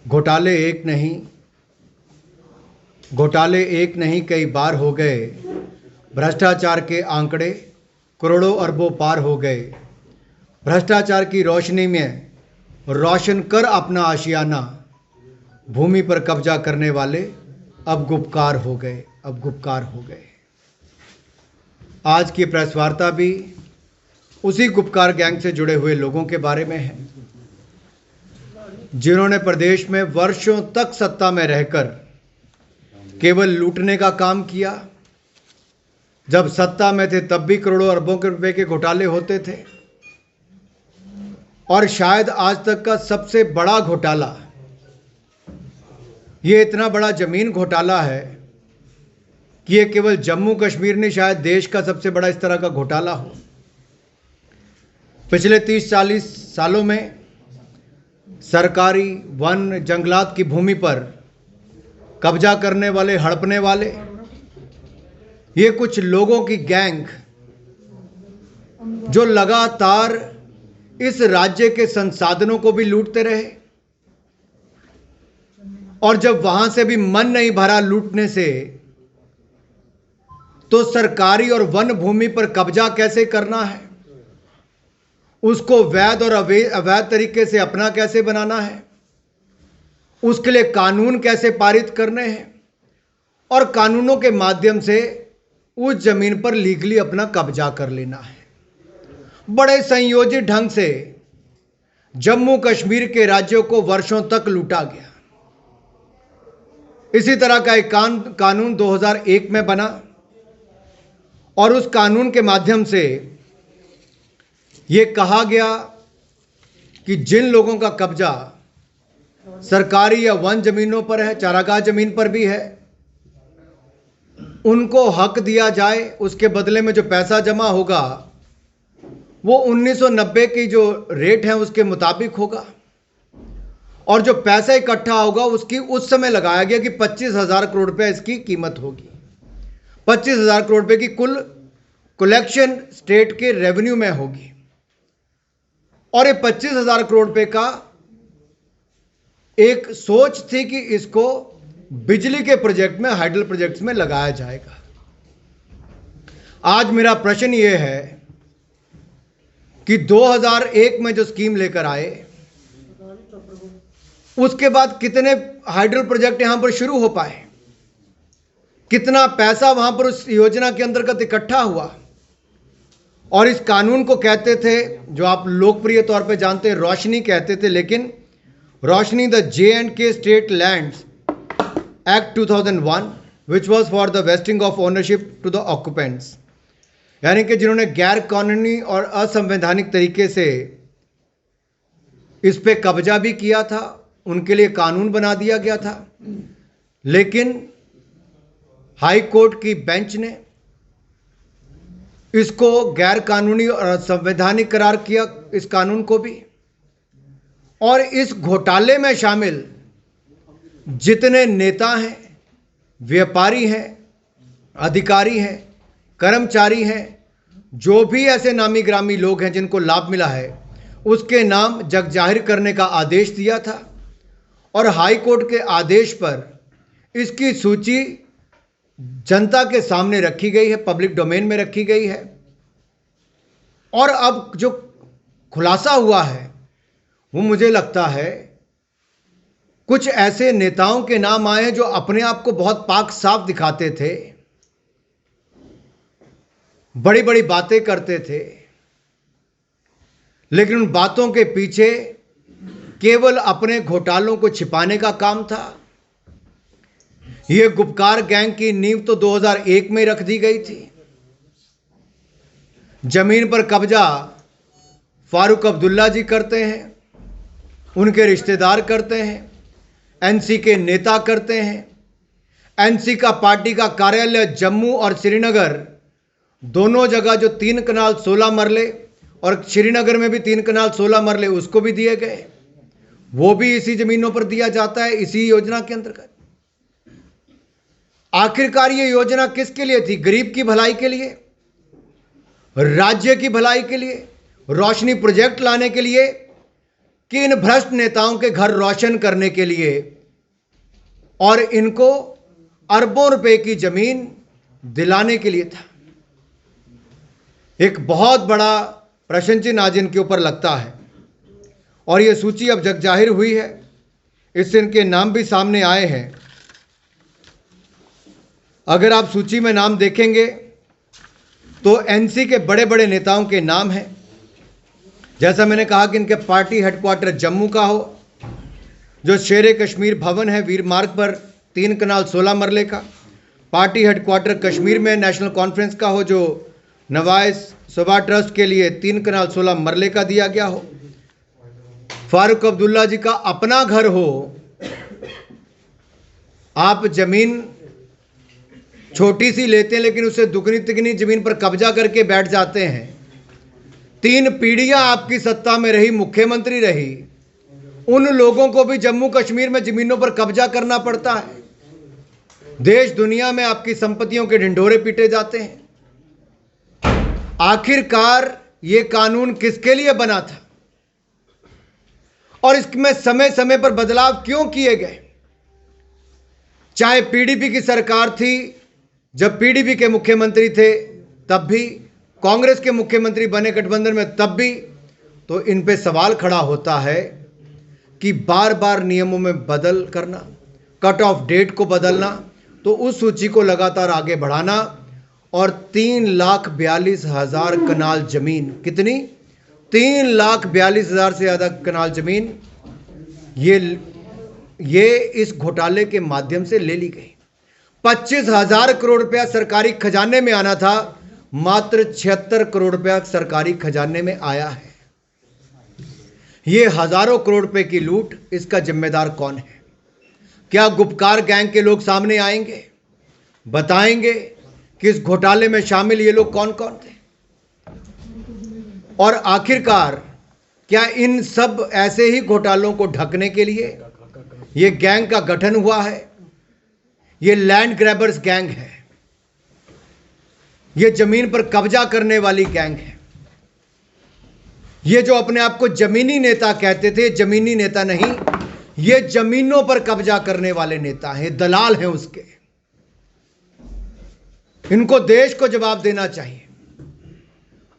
घोटाले एक नहीं कई बार हो गए। भ्रष्टाचार के आंकड़े करोड़ों अरबों पार हो गए। भ्रष्टाचार की रोशनी में रोशन कर अपना आशियाना, भूमि पर कब्जा करने वाले अब गुपकार हो गए। आज की प्रेस वार्ता भी उसी गुपकार गैंग से जुड़े हुए लोगों के बारे में है, जिन्होंने प्रदेश में वर्षों तक सत्ता में रहकर केवल लूटने का काम किया। जब सत्ता में थे तब भी करोड़ों अरबों के रुपए के घोटाले होते थे, और शायद आज तक का सबसे बड़ा घोटाला ये इतना बड़ा जमीन घोटाला है कि ये केवल जम्मू कश्मीर नहीं, शायद देश का सबसे बड़ा इस तरह का घोटाला हो। पिछले 30-40 सालों में सरकारी वन जंगलात की भूमि पर कब्जा करने वाले, हड़पने वाले ये कुछ लोगों की गैंग जो लगातार इस राज्य के संसाधनों को भी लूटते रहे, और जब वहां से भी मन नहीं भरा लूटने से, तो सरकारी और वन भूमि पर कब्जा कैसे करना है, उसको वैध और अवैध तरीके से अपना कैसे बनाना है, उसके लिए कानून कैसे पारित करने हैं, और कानूनों के माध्यम से उस जमीन पर लीगली अपना कब्जा कर लेना है। बड़े संयोजित ढंग से जम्मू कश्मीर के राज्यों को वर्षों तक लूटा गया। इसी तरह का एक कानून 2001 में बना, और उस कानून के माध्यम से यह कहा गया कि जिन लोगों का कब्जा सरकारी या वन जमीनों पर है, चारागाह जमीन पर भी है, उनको हक दिया जाए। उसके बदले में जो पैसा जमा होगा वो 1990 की जो रेट है उसके मुताबिक होगा, और जो पैसा इकट्ठा होगा उसकी उस समय लगाया गया कि 25,000 करोड़ रुपए इसकी कीमत होगी। 25,000 करोड़ रुपए की कुल कलेक्शन स्टेट के रेवेन्यू में होगी, और ये 25,000 करोड़ रुपए का एक सोच थी कि इसको बिजली के प्रोजेक्ट में, हाइडल प्रोजेक्ट्स में लगाया जाएगा। आज मेरा प्रश्न यह है कि 2001 में जो स्कीम लेकर आए, उसके बाद कितने हाइडल प्रोजेक्ट यहां पर शुरू हो पाए, कितना पैसा वहां पर उस योजना के अंतर्गत इकट्ठा हुआ। और इस कानून को कहते थे, जो आप लोकप्रिय तौर पे जानते हैं, रोशनी कहते थे, लेकिन Roshni the J&K state lands act 2001 which was for the vesting of ownership to the occupants, यानी कि जिन्होंने गैर कानूनी और असंवैधानिक तरीके से इस पे कब्जा भी किया था, उनके लिए कानून बना दिया गया था। लेकिन हाई कोर्ट की बेंच ने इसको गैर कानूनी और असंवैधानिक करार किया, इस कानून को भी। और इस घोटाले में शामिल जितने नेता हैं, व्यापारी हैं, अधिकारी हैं, कर्मचारी हैं, जो भी ऐसे नामी ग्रामी लोग हैं जिनको लाभ मिला है, उसके नाम जग जाहिर करने का आदेश दिया था, और हाई कोर्ट के आदेश पर इसकी सूची जनता के सामने रखी गई है, पब्लिक डोमेन में रखी गई है। और अब जो खुलासा हुआ है वो मुझे लगता है कुछ ऐसे नेताओं के नाम आए हैं जो अपने आप को बहुत पाक साफ दिखाते थे, बड़ी बड़ी बातें करते थे, लेकिन उन बातों के पीछे केवल अपने घोटालों को छिपाने का काम था। यह गुपकार गैंग की नींव तो 2001 में रख दी गई थी। जमीन पर कब्जा फारूक अब्दुल्ला जी करते हैं, उनके रिश्तेदार करते हैं, एनसी के नेता करते हैं। एनसी का पार्टी का कार्यालय जम्मू और श्रीनगर दोनों जगह, जो 3 कनाल 16 मरले, और श्रीनगर में भी 3 कनाल 16 मरले उसको भी दिए गए, वो भी इसी जमीनों पर दिया जाता है, इसी योजना के अंतर्गत। आखिरकार ये योजना किसके लिए थी? गरीब की भलाई के लिए, राज्य की भलाई के लिए, रोशनी प्रोजेक्ट लाने के लिए, कि इन भ्रष्ट नेताओं के घर रोशन करने के लिए और इनको अरबों रुपए की जमीन दिलाने के लिए था। एक बहुत बड़ा प्रश्न चिन्ह आज इनके ऊपर लगता है और ये सूची अब जग जाहिर हुई है, इससे इनके नाम भी सामने आए हैं। अगर आप सूची में नाम देखेंगे तो एनसी के बड़े बड़े नेताओं के नाम हैं। जैसा मैंने कहा कि इनके पार्टी हेडक्वार्टर जम्मू का हो, जो शेर कश्मीर भवन है वीर मार्ग पर 3 कनाल 16 मरले का। पार्टी हेडक्वार्टर कश्मीर में नेशनल कॉन्फ्रेंस का हो, जो नवाइस सभा ट्रस्ट के लिए 3 कनाल 16 मरले का दिया गया हो। फारूक अब्दुल्ला जी का अपना घर हो, आप जमीन छोटी सी लेते हैं लेकिन उससे दुगनी तिगनी जमीन पर कब्जा करके बैठ जाते हैं। 3 पीढ़ियां आपकी सत्ता में रही, मुख्यमंत्री रही, उन लोगों को भी जम्मू कश्मीर में जमीनों पर कब्जा करना पड़ता है। देश दुनिया में आपकी संपत्तियों के ढिंढोरे पीटे जाते हैं। आखिरकार ये कानून किसके लिए बना था और इसमें समय समय पर बदलाव क्यों किए गए? चाहे पीडीपी की सरकार थी, जब पीडीपी के मुख्यमंत्री थे तब भी, कांग्रेस के मुख्यमंत्री बने गठबंधन में तब भी, तो इन पे सवाल खड़ा होता है कि बार बार नियमों में बदल करना, कट ऑफ डेट को बदलना, तो उस सूची को लगातार आगे बढ़ाना और 3,42,000 कनाल जमीन, कितनी? 3,42,000 से ज़्यादा कनाल जमीन ये इस घोटाले के माध्यम से ले ली गई। 25,000 करोड़ रुपया सरकारी खजाने में आना था, मात्र 76 करोड़ रुपया सरकारी खजाने में आया है। ये हजारों करोड़ रुपए की लूट, इसका जिम्मेदार कौन है? क्या गुपकार गैंग के लोग सामने आएंगे, बताएंगे कि इस घोटाले में शामिल ये लोग कौन कौन थे? और आखिरकार क्या इन सब ऐसे ही घोटालों को ढकने के लिए ये गैंग का गठन हुआ है? ये लैंड ग्रैबर्स गैंग है, ये जमीन पर कब्जा करने वाली गैंग है। ये जो अपने आप को जमीनी नेता कहते थे, जमीनी नेता नहीं, ये जमीनों पर कब्जा करने वाले नेता हैं, दलाल हैं उसके। इनको देश को जवाब देना चाहिए।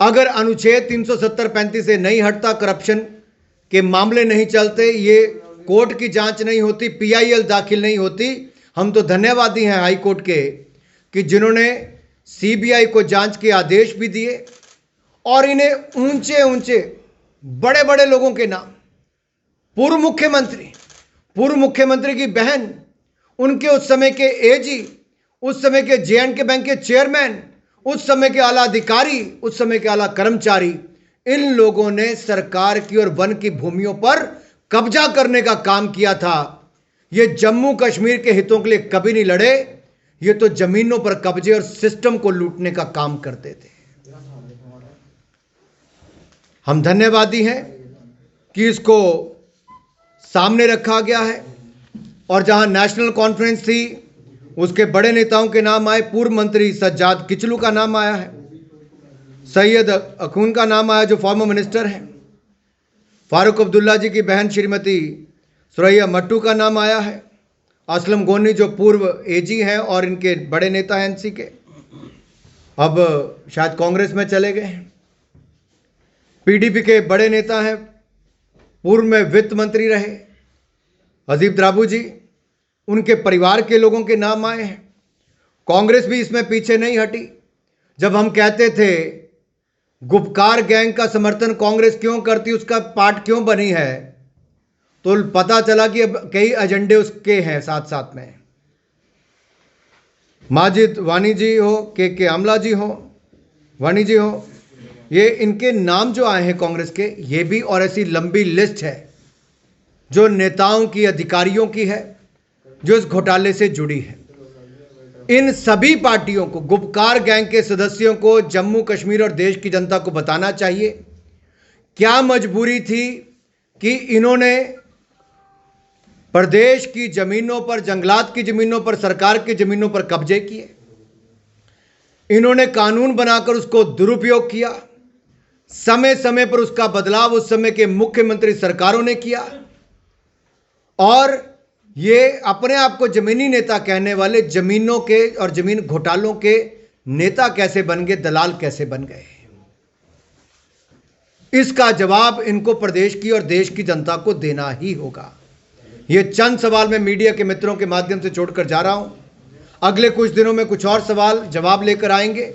अगर अनुच्छेद 370-35 से नहीं हटता, करप्शन के मामले नहीं चलते, ये कोर्ट की जांच नहीं होती, पीआईएल दाखिल नहीं होती, हम तो धन्यवादी हैं हाई कोर्ट के कि जिन्होंने सीबीआई को जांच के आदेश भी दिए और इन्हें ऊंचे ऊंचे बड़े बड़े लोगों के नाम, पूर्व मुख्यमंत्री की बहन, उनके उस समय के एजी, उस समय के जे&के बैंक के चेयरमैन, उस समय के आला अधिकारी, उस समय के आला कर्मचारी, इन लोगों ने सरकार की और वन की भूमियों पर कब्जा करने का काम किया था। ये जम्मू कश्मीर के हितों के लिए कभी नहीं लड़े, ये तो जमीनों पर कब्जे और सिस्टम को लूटने का काम करते थे। हम धन्यवादी हैं कि इसको सामने रखा गया है और जहां नेशनल कॉन्फ्रेंस थी उसके बड़े नेताओं के नाम आए। पूर्व मंत्री सज्जाद किचलू का नाम आया है, सैयद अखून का नाम आया जो फॉर्मर मिनिस्टर हैं, फारूक अब्दुल्ला जी की बहन श्रीमती सुरैया मट्टू का नाम आया है, असलम गोनी जो पूर्व एजी हैं और इनके बड़े नेता हैं एनसी के, अब शायद कांग्रेस में चले गए हैं। पीडीपी के बड़े नेता हैं, पूर्व में वित्त मंत्री रहे अजीब द्राबू जी, उनके परिवार के लोगों के नाम आए हैं। कांग्रेस भी इसमें पीछे नहीं हटी। जब हम कहते थे गुपकार गैंग का समर्थन कांग्रेस क्यों करती, उसका पार्ट क्यों बनी है, तो पता चला कि अब कई एजेंडे उसके हैं साथ साथ में। माजिद वानी जी हो, के आमला जी हो, वानी जी हो, ये इनके नाम जो आए हैं कांग्रेस के, ये भी और ऐसी लंबी लिस्ट है जो नेताओं की, अधिकारियों की है जो इस घोटाले से जुड़ी है। इन सभी पार्टियों को, गुपकार गैंग के सदस्यों को, जम्मू कश्मीर और देश की जनता को बताना चाहिए क्या मजबूरी थी कि इन्होंने प्रदेश की जमीनों पर, जंगलात की जमीनों पर, सरकार की जमीनों पर कब्जे किए। इन्होंने कानून बनाकर उसको दुरुपयोग किया, समय समय पर उसका बदलाव उस समय के मुख्यमंत्री सरकारों ने किया, और ये अपने आप को जमीनी नेता कहने वाले जमीनों के और जमीन घोटालों के नेता कैसे बन गए, दलाल कैसे बन गए? इसका जवाब इनको प्रदेश की और देश की जनता को देना ही होगा। ये चंद सवाल मैं मीडिया के मित्रों के माध्यम से छोड़कर जा रहा हूं। अगले कुछ दिनों में कुछ और सवाल जवाब लेकर आएंगे।